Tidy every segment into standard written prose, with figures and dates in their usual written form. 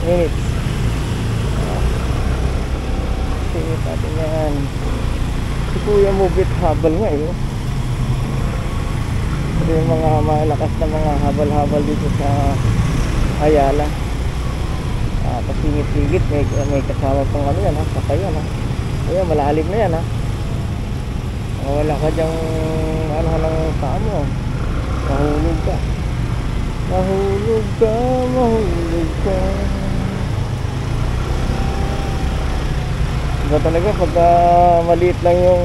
minutes. Singit natin yan. Si Kuya Mubit habal nga eh. Ito yung mga malakas na mga habal-habal dito sa Ayala. Pasingit-singit, may kasama pang ano yan ha, sakay yan ha. Ayan, malalim na yan ha. Wala ka dyang ano ng paa mo, mahulog ka. Mahulog ka, mahulog ka. Diba talaga pagka maliit lang yung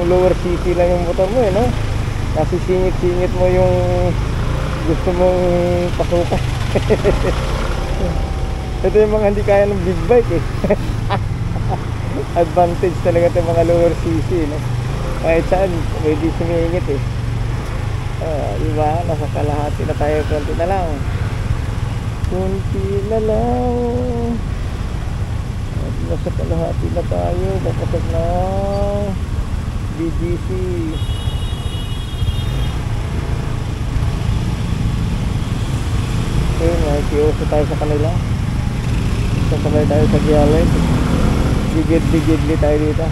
lower city lang yung motor mo eh, no? Nasisingit-singit mo yung gusto mong pasukan. Ito yung mga hindi kaya ng big bike eh. Advantage talaga itong mga lower cc, no? Kahit saan pwede sumingit eh. Diba? Nasa kalahati na tayo, konti na lang. Konti na lang. Nasa kalahati na tayo, papasok na BGC. Okay, may kiyoso tayo sa kanila. Sasabay tayo sa Gialet. Bigid-bigidli tayo dito.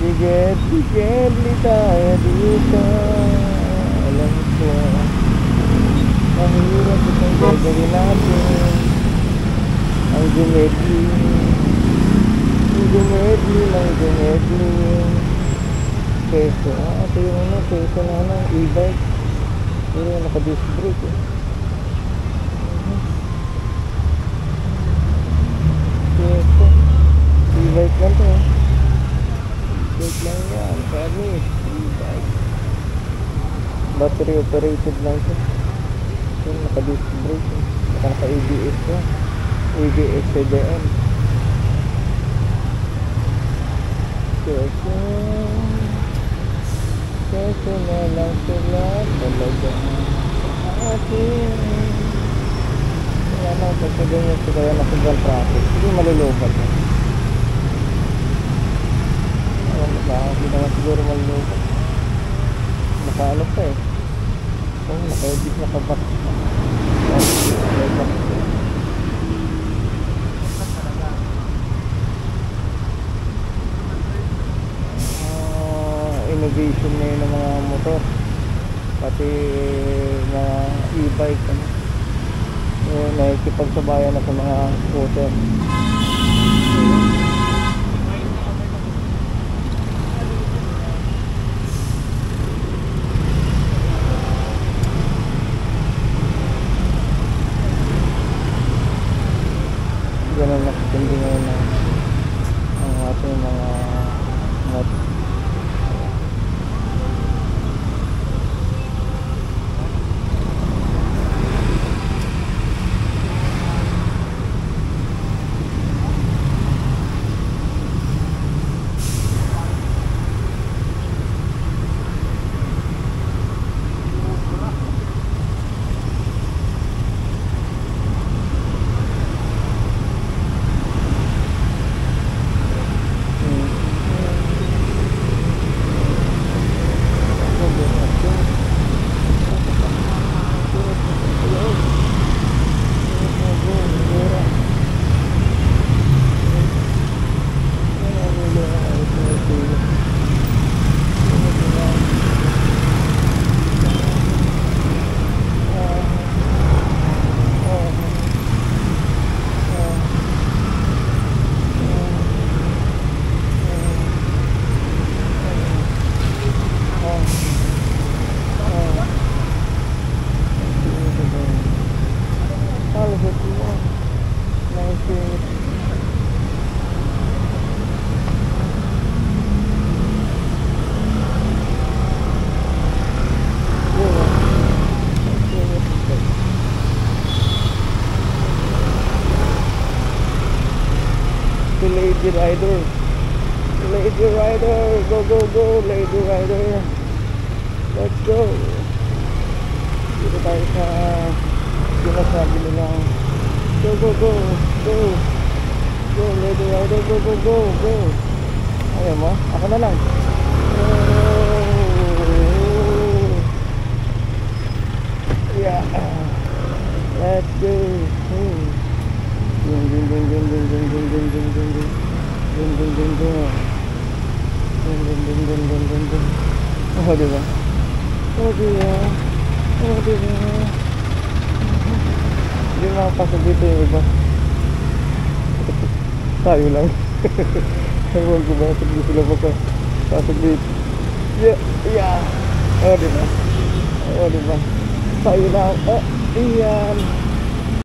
Bigid-bigidli tayo dito. Alam ko mahirap itong gagawin natin. Ang gumedli, ang gumedli, ang gumedli. Peso, ito yung ano, peso na ano, e-bike. Pero naka-disc brake eh. Peso, e-bike lang to eh. E-bike lang yan, fairness, e-bike. Battery operated lang to. Ito naka-disc brake eh. Naka-ABS yan. ABS CBM. Keso na lang sila talaga akin. Kaya lang pagkaganyan sila yan na sobrang traffic, hindi malulubat na. Hindi naman siguro malulubat. Nakaano pa eh. Naka-edit, naka-back. Innovation ngayon ng mga motor, pati mga e-bike ano? Nakikipagsabayan na sa mga scooter. Ganun nakatindi ngayon ang ating mga motor. Lady Rider, Lady Rider, go go go, Lady Rider, let's go. Dito tayo sa sinasabi nilang go go go, go go, Lady Rider, go go go, go. Ayaw mo? Ako na lang. Yeah, let's go. Dun, dun, dun, dun, dun, dun, dun, dun, dun, dun, dun. Dun, dun, dun, dun. Dun, dun, dun, dun, dun, dun, dun. Oh, diba? Oh, diba? Oh, diba? Hindi makapasok dito yung iba. Tayo lang. Ewan ko ba? Hindi sila makapasok dito. Yeah, yeah. Oh, diba? Oh, diba? Tayo lang. Oh, iyan.